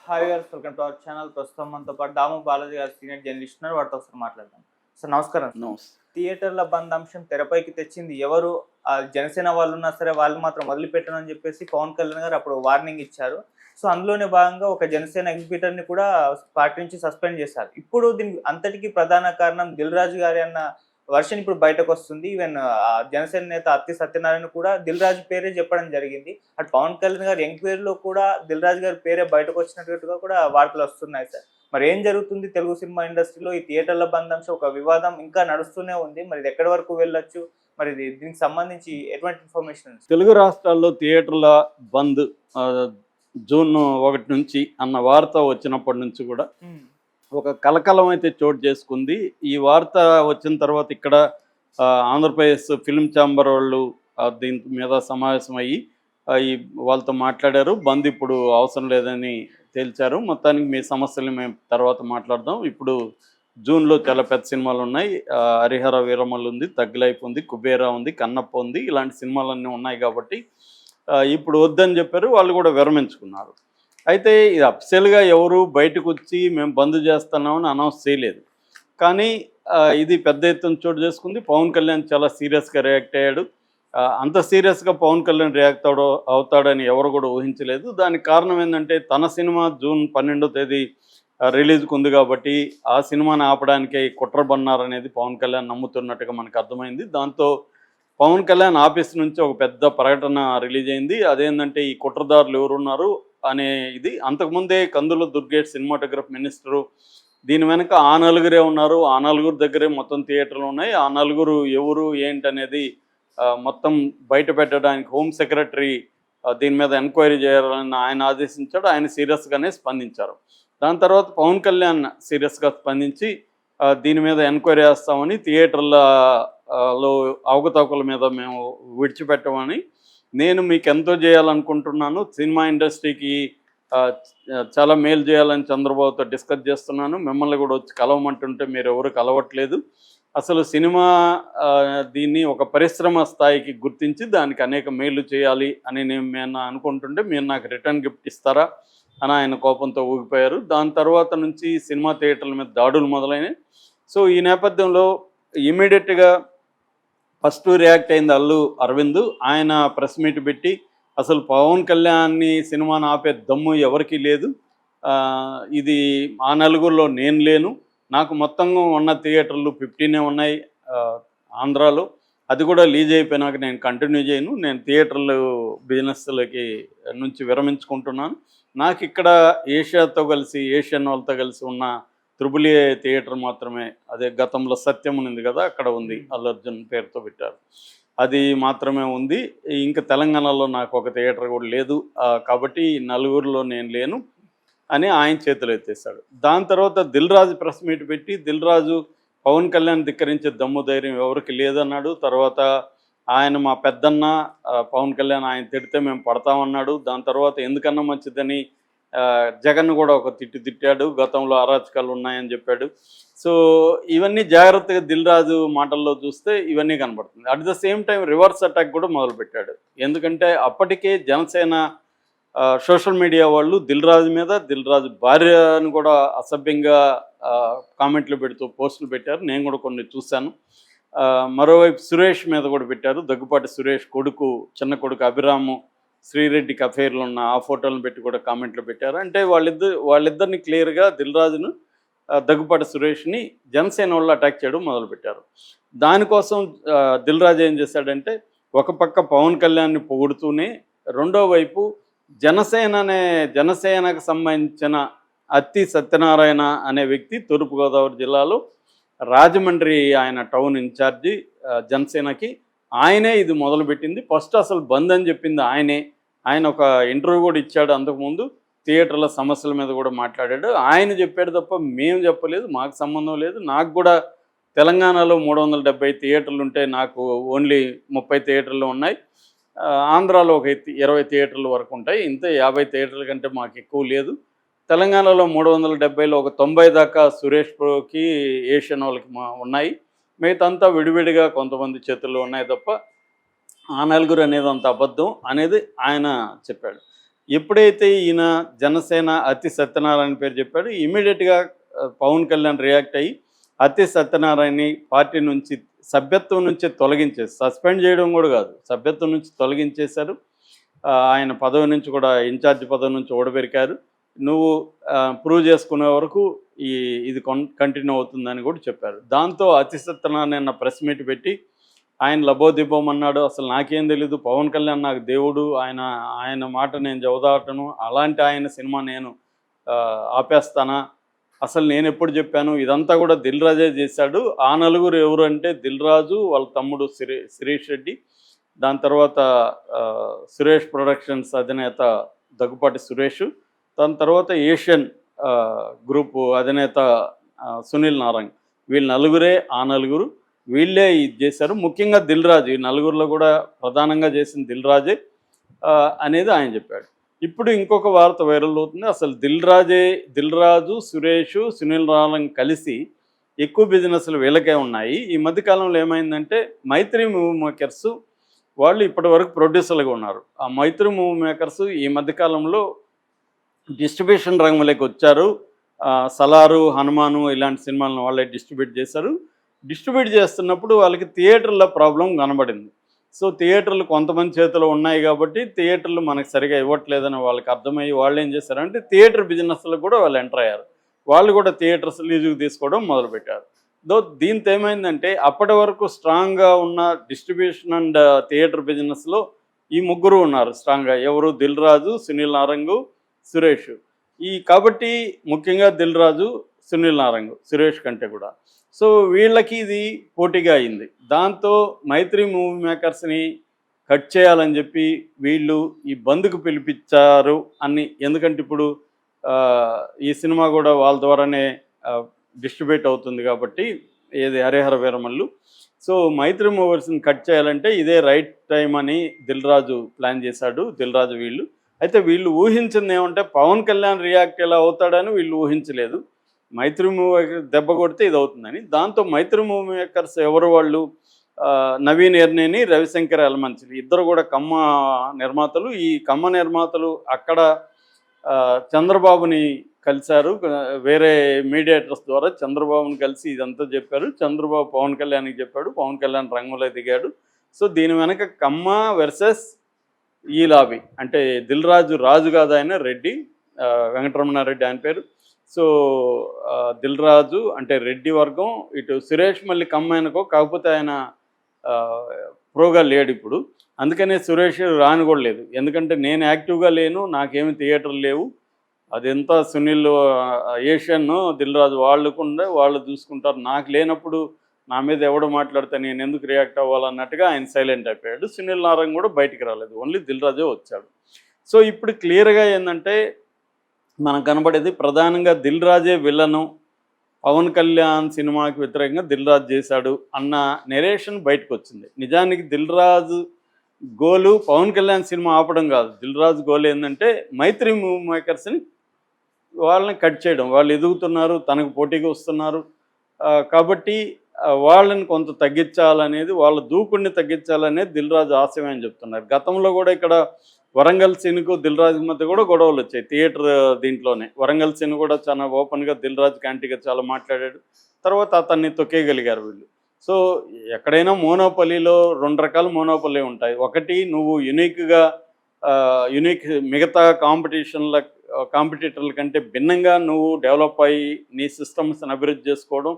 Hi గారు, welcome to our channel. ప్రస్తుతం మనతో పాటు దాము బాలాజీ గారు సీనియర్ జర్నలిస్ట్ ఉన్నారు. వాటితో ఒకసారి మాట్లాడదాం. సార్ నమస్కారం. నోస్ థియేటర్ల బంద్ అంశం తెరపైకి తెచ్చింది ఎవరు? జనసేన వాళ్ళు ఉన్నా సరే వాళ్ళు మాత్రం వదిలిపెట్టను అని చెప్పేసి పవన్ కళ్యాణ్ గారు అప్పుడు వార్నింగ్ ఇచ్చారు. సో అందులోనే భాగంగా ఒక జనసేన ఎగ్జిబిటర్ని కూడా పార్టీ నుంచి సస్పెండ్ చేశారు. ఇప్పుడు దీనికి అంతటికీ ప్రధాన కారణం దిల్ రాజు గారి అన్న వర్షన్ ఇప్పుడు బయటకు వస్తుంది. ఈవెన్ జనసేన నేత అత్తి సత్యనారాయణ కూడా దిల్ రాజు పేరే చెప్పడం జరిగింది. అటు పవన్ కళ్యాణ్ గారి ఎంక్వైరీలో కూడా దిల్ రాజు గారి పేరే బయటకు వచ్చినట్టుగా కూడా వార్తలు వస్తున్నాయి సార్. మరి ఏం జరుగుతుంది తెలుగు సినిమా ఇండస్ట్రీలో? ఈ థియేటర్ల బంద్ అంశం ఒక వివాదం ఇంకా నడుస్తూనే ఉంది. మరి ఇది ఎక్కడి వరకు వెళ్ళొచ్చు? మరి దీనికి సంబంధించి ఎటువంటి ఇన్ఫర్మేషన్? తెలుగు రాష్ట్రాల్లో థియేటర్ల బంద్ జూన్ 1 నుంచి అన్న వార్త వచ్చినప్పటి నుంచి కూడా ఒక కలకలం అయితే చోటు చేసుకుంది. ఈ వార్త వచ్చిన తర్వాత ఇక్కడ ఆంధ్రప్రదేశ్ ఫిల్మ్ ఛాంబర్ వాళ్ళు దీని మీద సమావేశం అయ్యి ఈ వాళ్ళతో మాట్లాడారు. బంద్ ఇప్పుడు అవసరం లేదని తేల్చారు. మొత్తానికి మీ సమస్యలు మేము తర్వాత మాట్లాడదాం. ఇప్పుడు జూన్లో చాలా పెద్ద సినిమాలు ఉన్నాయి. హరిహర వీరమల్లు ఉంది, తగ్గులైపు ఉంది, కుబేరా ఉంది, కన్నప్ప ఉంది. ఇలాంటి సినిమాలన్నీ ఉన్నాయి కాబట్టి ఇప్పుడు వద్దని చెప్పారు. వాళ్ళు కూడా విరమించుకున్నారు. అయితే ఇది అఫిషియల్గా ఎవరు బయటకు వచ్చి మేము బంద్ చేస్తున్నామని అనౌన్స్ చేయలేదు. కానీ ఇది పెద్ద ఎత్తున చోటు చేసుకుంది. పవన్ కళ్యాణ్ చాలా సీరియస్గా రియాక్ట్ అయ్యాడు. అంత సీరియస్గా పవన్ కళ్యాణ్ రియాక్ట్ అవుతాడని ఎవరు కూడా ఊహించలేదు. దానికి కారణం ఏంటంటే తన సినిమా జూన్ 12వ తేదీ రిలీజ్కి ఉంది కాబట్టి ఆ సినిమాని ఆపడానికే కుట్ర బన్నారనేది పవన్ కళ్యాణ్ నమ్ముతున్నట్టుగా మనకు అర్థమైంది. దాంతో పవన్ కళ్యాణ్ ఆఫీస్ నుంచి ఒక పెద్ద ప్రకటన రిలీజ్ అయింది. అదేంటంటే ఈ కుట్రదారులు ఎవరున్నారు అనే ఇది. అంతకుముందే కందుల దుర్గేష్ సినిమాటోగ్రఫీ మినిస్టరు దీని వెనక ఆ నలుగురే ఉన్నారు. ఆ నలుగురు దగ్గరే మొత్తం థియేటర్లు ఉన్నాయి. ఆ నలుగురు ఎవరు ఏంటనేది మొత్తం బయట పెట్టడానికి హోమ్ సెక్రటరీ దీని మీద ఎంక్వైరీ చేయాలని ఆయన ఆదేశించాడు. ఆయన సీరియస్గానే స్పందించారు. దాని తర్వాత పవన్ కళ్యాణ్ సీరియస్గా స్పందించి దీని మీద ఎంక్వైరీ చేస్తామని, థియేటర్లలో అవకతవకల మీద మేము విడిచిపెట్టమని, నేను మీకు ఎంతో చేయాలనుకుంటున్నాను, సినిమా ఇండస్ట్రీకి చాలా మేలు చేయాలని చంద్రబాబుతో డిస్కస్ చేస్తున్నాను, మిమ్మల్ని కూడా వచ్చి కలవమంటుంటే మీరు ఎవరు కలవట్లేదు, అసలు సినిమా దీన్ని ఒక పరిశ్రమ స్థాయికి గుర్తించి దానికి అనేక మేలు చేయాలి అని నేను అనుకుంటుంటే మీరు నాకు రిటర్న్ గిఫ్ట్ ఇస్తారా అని ఆయన కోపంతో ఊగిపోయారు. దాని తర్వాత నుంచి సినిమా థియేటర్ల మీద దాడులు మొదలైనవి. సో ఈ నేపథ్యంలో ఇమీడియట్గా ఫస్ట్ రియాక్ట్ అయింది అల్లు అరవింద్. ఆయన ప్రెస్ మీట్ పెట్టి అసలు పవన్ కళ్యాణ్ని సినిమాను ఆపే దమ్ము ఎవరికీ లేదు, ఇది ఆ నలుగురిలో నేను లేను, నాకు మొత్తంగా ఉన్న థియేటర్లు 15 ఉన్నాయి ఆంధ్రాలో, అది కూడా లీజ్ అయిపోయినాక నేను కంటిన్యూ చేయను, నేను థియేటర్లు బిజినెస్లకి నుంచి విరమించుకుంటున్నాను, నాకు ఇక్కడ ఏషియాతో కలిసి ఏషియన్ వాళ్ళతో కలిసి ఉన్న త్రిబుల్ ఏ థియేటర్ మాత్రమే, అదే గతంలో సత్యం ఉంది కదా అక్కడ ఉంది, అల్లు అర్జున్ పేరుతో పెట్టారు, అది మాత్రమే ఉంది, ఇంకా తెలంగాణలో నాకు ఒక థియేటర్ కూడా లేదు, కాబట్టి నలుగురిలో నేను లేను అని ఆయన చేతులు ఎత్తేసాడు. దాని తర్వాత దిల్ రాజు ప్రెస్ మీట్ పెట్టి దిల్ రాజు పవన్ కళ్యాణ్ ధిక్కరించే దమ్ము ధైర్యం ఎవరికి లేదన్నాడు. తర్వాత ఆయన మా పెద్దన్న పవన్ కళ్యాణ్ ఆయన తిడితే మేము పడతామన్నాడు. దాని తర్వాత ఎందుకన్నా మంచిదని జగన్ కూడా ఒక తిట్టాడు, గతంలో అరాచకాలు ఉన్నాయని చెప్పాడు. సో ఇవన్నీ జాగ్రత్తగా దిల్ రాజు మాటల్లో చూస్తే ఇవన్నీ కనబడుతుంది. At the same time reverse attack కూడా మొదలుపెట్టాడు. ఎందుకంటే అప్పటికే జనసేన సోషల్ మీడియా వాళ్ళు దిల్ రాజు మీద, దిల్ రాజు భార్యను కూడా అసభ్యంగా కామెంట్లు పెడుతూ పోస్టులు పెట్టారు. నేను కూడా కొన్ని చూశాను. మరోవైపు సురేష్ మీద కూడా పెట్టారు. దగ్గుపాటి సురేష్ కొడుకు, చిన్న కొడుకు అభిరాము శ్రీరెడ్డికి అఫైర్లు ఉన్న ఆ ఫోటోలను పెట్టి కూడా కామెంట్లు పెట్టారు. అంటే వాళ్ళిద్దరిని క్లియర్గా దిల్ రాజును, దగ్గుపాటి సురేష్ని జనసేన వాళ్ళు అటాక్ చేయడం మొదలుపెట్టారు. దానికోసం దిల్ రాజు ఏం చేశాడంటే ఒక పక్క పవన్ కళ్యాణ్ని పొగుడుతూనే రెండో వైపు జనసేనకు సంబంధించిన అత్తి సత్యనారాయణ అనే వ్యక్తి తూర్పుగోదావరి జిల్లాలో రాజమండ్రి ఆయన టౌన్ ఇన్ఛార్జి జనసేనకి, ఆయనే ఇది మొదలుపెట్టింది. ఫస్ట్ అసలు బంద్ అని చెప్పింది ఆయనే. ఆయన ఒక ఇంటర్వ్యూ కూడా ఇచ్చాడు అంతకుముందు, థియేటర్ల సమస్యల మీద కూడా మాట్లాడాడు. ఆయన చెప్పాడు తప్ప మేము చెప్పలేదు, మాకు సంబంధం లేదు, నాకు కూడా తెలంగాణలో 370 థియేటర్లు ఉంటే నాకు ఓన్లీ 30 థియేటర్లు ఉన్నాయి, ఆంధ్రాలో ఒక 20 థియేటర్ల వరకు ఉంటాయి, ఇంత 50 థియేటర్ల కంటే మాకు ఎక్కువ లేదు, తెలంగాణలో 370లో ఒక 90 దాకా సురేష్కి ఏషియన్ వాళ్ళకి ఉన్నాయి, మిగతాంతా విడివిడిగా కొంతమంది చేతుల్లో ఉన్నాయి తప్ప ఆ నలుగురు అనేది అంత అబద్ధం అనేది ఆయన చెప్పాడు. ఎప్పుడైతే ఈయన జనసేన అతి సత్యనారాయణ పేరు చెప్పాడు, ఇమీడియట్గా పవన్ కళ్యాణ్ రియాక్ట్ అయ్యి అతి సత్యనారాయణని పార్టీ నుంచి సభ్యత్వం నుంచి తొలగించేసి, సస్పెండ్ చేయడం కూడా కాదు, సభ్యత్వం నుంచి తొలగించేశారు. ఆయన పదవి నుంచి కూడా, ఇన్ఛార్జ్ పదవి నుంచి ఓడబెరికారు. నువ్వు ప్రూవ్ చేసుకునే వరకు ఇది కంటిన్యూ అవుతుందని కూడా చెప్పారు. దాంతో అతి సత్యనారాయణ ప్రెస్ మీట్ పెట్టి ఆయన లబోదిబ్బం అన్నాడు. అసలు నాకేం తెలీదు, పవన్ కళ్యాణ్ నాకు దేవుడు, ఆయన మాట నేను జవదాటను, అలాంటి ఆయన సినిమా నేను ఆపేస్తానా, అసలు నేను ఎప్పుడు చెప్పాను, ఇదంతా కూడా దిల్ రాజే చేశాడు. ఆ నలుగురు ఎవరు అంటే దిల్ రాజు, వాళ్ళ తమ్ముడు శిరీష్ రెడ్డి, దాని తర్వాత సురేష్ ప్రొడక్షన్స్ అధినేత దగ్గుపాటి సురేష్, దాని తర్వాత ఏషియన్ గ్రూపు అధినేత సునీల్ నారంగ్. వీళ్ళు నలుగురే, ఆ నలుగురు వీళ్ళే ఇది చేశారు. ముఖ్యంగా దిల్ రాజు, ఈ నలుగురిలో కూడా ప్రధానంగా చేసిన దిల్ రాజే అనేది ఆయన చెప్పాడు. ఇప్పుడు ఇంకొక వార్త వైరల్ అవుతుంది. అసలు దిల్ రాజు, సురేష్, సునీల్ నారంగ్ కలిసి ఎక్కువ బిజినెస్లు వీళ్ళకే ఉన్నాయి. ఈ మధ్యకాలంలో ఏమైందంటే మైత్రి మూవీ మేకర్స్ వాళ్ళు ఇప్పటి వరకు ప్రొడ్యూసర్లుగా ఉన్నారు. ఆ మైత్రి మూవీ మేకర్స్ ఈ మధ్యకాలంలో డిస్ట్రిబ్యూషన్ రంగంలోకి వచ్చారు. సలారు, హనుమాను ఇలాంటి సినిమాలను వాళ్ళే డిస్ట్రిబ్యూట్ చేశారు. డిస్ట్రిబ్యూట్ చేస్తున్నప్పుడు వాళ్ళకి థియేటర్ల ప్రాబ్లం కనబడింది. సో థియేటర్లు కొంతమంది చేతిలో ఉన్నాయి కాబట్టి థియేటర్లు మనకు సరిగా ఇవ్వట్లేదని వాళ్ళకి అర్థమయ్యి వాళ్ళు ఏం చేశారంటే థియేటర్ బిజినెస్లో కూడా వాళ్ళు ఎంటర్ అయ్యారు. వాళ్ళు కూడా థియేటర్స్ లీజుకు తీసుకోవడం మొదలుపెట్టారు. దీంతో ఏమైందంటే అప్పటి వరకు స్ట్రాంగ్గా ఉన్న డిస్ట్రిబ్యూషన్ అండ్ థియేటర్ బిజినెస్లో ఈ ముగ్గురు ఉన్నారు స్ట్రాంగ్గా. ఎవరు? దిల్ రాజు, సునీల్ నారంగు, సురేష్. కాబట్టి ముఖ్యంగా దిల్ రాజు, సునీల్ నారంగు సురేష్ కంటే కూడా. సో వీళ్ళకి ఇది పోటీగా అయింది. దాంతో మైత్రి మూవీ మేకర్స్ని కట్ చేయాలని చెప్పి వీళ్ళు ఈ బంద్కు పిలిపించారు అని. ఎందుకంటే ఇప్పుడు ఈ సినిమా కూడా వాళ్ళ ద్వారానే డిస్ట్రిబ్యూట్ అవుతుంది కాబట్టి, ఏది హరిహర వీరమల్లు. సో మైత్రి మూవర్స్ని కట్ చేయాలంటే ఇదే రైట్ టైం అని దిల్ రాజు ప్లాన్ చేశాడు. దిల్ రాజు వీళ్ళు అయితే వీళ్ళు ఊహించింది ఏమంటే పవన్ కళ్యాణ్ రియాక్ట్ ఎలా అవుతాడని వీళ్ళు ఊహించలేదు. మైత్రి మూవీ దెబ్బ కొడితే ఇది అవుతుందని. దాంతో మైత్రి మూవీ మేకర్స్ ఎవరు? వాళ్ళు నవీన్ ఎర్నేని, రవిశంకర్ ఎలమంచిలి, ఇద్దరు కూడా కమ్మ నిర్మాతలు. ఈ కమ్మ నిర్మాతలు అక్కడ చంద్రబాబుని కలిశారు. వేరే మీడియేటర్స్ ద్వారా చంద్రబాబుని కలిసి ఇదంతా చెప్పారు. చంద్రబాబు పవన్ కళ్యాణ్కి చెప్పాడు. పవన్ కళ్యాణ్ రంగంలో దిగాడు. సో దీని వెనక కమ్మ వర్సెస్ ఈ లాబీ. అంటే దిల్ రాజు, రాజు కాదు ఆయన, రెడ్డి, వెంకటరమణారెడ్డి ఆయన పేరు. సో దిల్ రాజు అంటే రెడ్డి వర్గం, ఇటు సురేష్ మళ్ళీ కమ్మాయనకో, కాకపోతే ఆయన ప్రోగా లేడు ఇప్పుడు. అందుకనే సురేష్ రాని కూడా లేదు. ఎందుకంటే నేను యాక్టివ్గా లేను, నాకేమి థియేటర్లు లేవు, అదంతా సునీల్, ఏషియన్, దిల్ రాజు వాళ్ళకుండా వాళ్ళు చూసుకుంటారు, నాకు లేనప్పుడు నా మీద ఎవడు మాట్లాడితే నేను ఎందుకు రియాక్ట్ అవ్వాలన్నట్టుగా ఆయన సైలెంట్ అయిపోయాడు. సునీల్ నారాయణ కూడా బయటికి రాలేదు, ఓన్లీ దిల్ రాజే వచ్చాడు. సో ఇప్పుడు క్లియర్గా ఏంటంటే మనకు కనబడేది ప్రధానంగా దిల్ రాజే విలను, పవన్ కళ్యాణ్ సినిమాకి వ్యతిరేకంగా దిల్ రాజు చేశాడు అన్న నెరేషన్ బయటకు వచ్చింది. నిజానికి దిల్ రాజు గోలు పవన్ కళ్యాణ్ సినిమా ఆపడం కాదు. దిల్ రాజు గోల్ ఏంటంటే మైత్రి మూవీ మేకర్స్ని వాళ్ళని కట్ చేయడం. వాళ్ళు ఎదుగుతున్నారు, తనకు పోటీగా వస్తున్నారు కాబట్టి వాళ్ళని కొంత తగ్గించాలనేది, వాళ్ళ దూకుడిని తగ్గించాలనేది దిల్ రాజు ఆశయం అని చెప్తున్నారు. గతంలో కూడా ఇక్కడ వరంగల్ సీన్కు దిల్ రాజు మధ్య కూడా గొడవలు వచ్చాయి థియేటర్ దీంట్లోనే. వరంగల్ సీన్ కూడా చాలా ఓపెన్గా దిల్ రాజు క్యాంటీగా చాలా మాట్లాడాడు. తర్వాత అతన్ని తొక్కేయగలిగారు వీళ్ళు. సో ఎక్కడైనా మోనోపల్లీలో రెండు రకాల మోనోపల్లి ఉంటాయి. ఒకటి, నువ్వు యునిక్ మిగతా కాంపిటీటర్ల కంటే భిన్నంగా నువ్వు డెవలప్ అయ్యి నీ సిస్టమ్స్ని అభివృద్ధి చేసుకోవడం,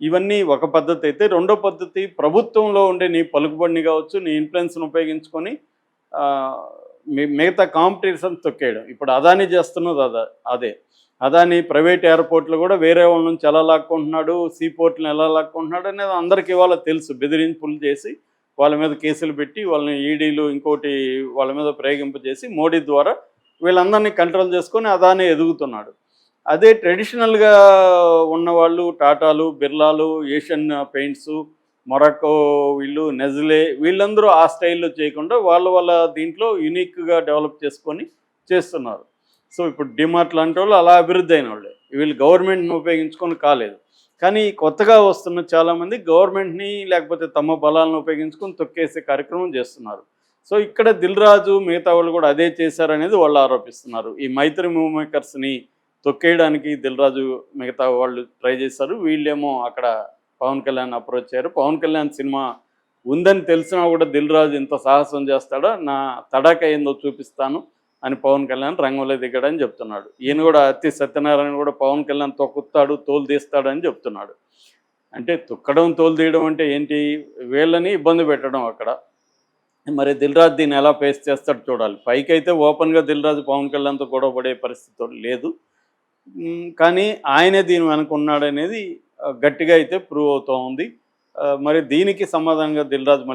ఇవన్నీ ఒక పద్ధతి అయితే. రెండో పద్ధతి, ప్రభుత్వంలో ఉండే నీ పలుకుబడిని కావచ్చు, నీ ఇన్ఫ్లుయెన్స్ని ఉపయోగించుకొని మిగతా కాంపిటీషన్ తొక్కేయడం. ఇప్పుడు అదానీ చేస్తున్నది అదే. అదానీ ప్రైవేట్ ఎయిర్పోర్ట్లు కూడా వేరే వాళ్ళ నుంచి ఎలా లాక్కుంటున్నాడు, సీపోర్ట్లను ఎలా లాక్కుంటున్నాడు అనేది అందరికీ ఇవాళ తెలుసు. బెదిరింపులు చేసి వాళ్ళ మీద కేసులు పెట్టి వాళ్ళని ఈడీలు ఇంకోటి వాళ్ళ మీద ప్రయోగింపజేసి మోడీ ద్వారా వీళ్ళందరినీ కంట్రోల్ చేసుకొని అదానీ ఎదుగుతున్నాడు. అదే ట్రెడిషనల్గా ఉన్నవాళ్ళు, టాటాలు, బిర్లాలు, ఏషియన్ పెయింట్స్, మొరాకో, వీళ్ళు నెజ్లే, వీళ్ళందరూ ఆ స్టైల్లో చేయకుండా వాళ్ళ దీంట్లో యూనిక్గా డెవలప్ చేసుకొని చేస్తున్నారు. సో ఇప్పుడు డిమార్ట్ లాంటి వాళ్ళు అలా అభివృద్ధి అయిన వాళ్ళే. వీళ్ళు గవర్నమెంట్ని ఉపయోగించుకొని కాలేదు. కానీ కొత్తగా వస్తున్న చాలామంది గవర్నమెంట్ని లేకపోతే తమ బలాలను ఉపయోగించుకొని తొక్కేసే కార్యక్రమం చేస్తున్నారు. సో ఇక్కడ దిల్ రాజు మిగతా వాళ్ళు కూడా అదే చేశారనేది వాళ్ళు ఆరోపిస్తున్నారు. ఈ మైత్రి మూవీ మేకర్స్ని తొక్కేయడానికి దిల్ రాజు మిగతా వాళ్ళు ట్రై చేశారు. వీళ్ళేమో అక్కడ పవన్ కళ్యాణ్ అప్రోచ్ అయ్యారు. పవన్ కళ్యాణ్ సినిమా ఉందని తెలిసినా కూడా దిల్ రాజు ఇంత సాహసం చేస్తాడా, నా తడాక ఏందో చూపిస్తాను అని పవన్ కళ్యాణ్ రంగంలో దిగాడని చెప్తున్నాడు. ఈయన కూడా అతి సత్యనారాయణ కూడా పవన్ కళ్యాణ్ తొక్కుతాడు, తోలు తీస్తాడని చెప్తున్నాడు. అంటే తొక్కడం తోలు తీయడం అంటే ఏంటి, వీళ్ళని ఇబ్బంది పెట్టడం అక్కడ. మరి దిల్ రాజు దీన్ని ఎలా ఫేస్ చేస్తాడు చూడాలి. పైకి అయితే ఓపెన్గా దిల్ రాజు పవన్ కళ్యాణ్తో గొడవ పడే పరిస్థితి లేదు, కానీ ఆయనే దీని వెనక ఉన్నాడనేది గట్టిగా అయితే ప్రూవ్ అవుతూ ఉంది. మరి దీనికి సమాధానంగా దిల్ రాజు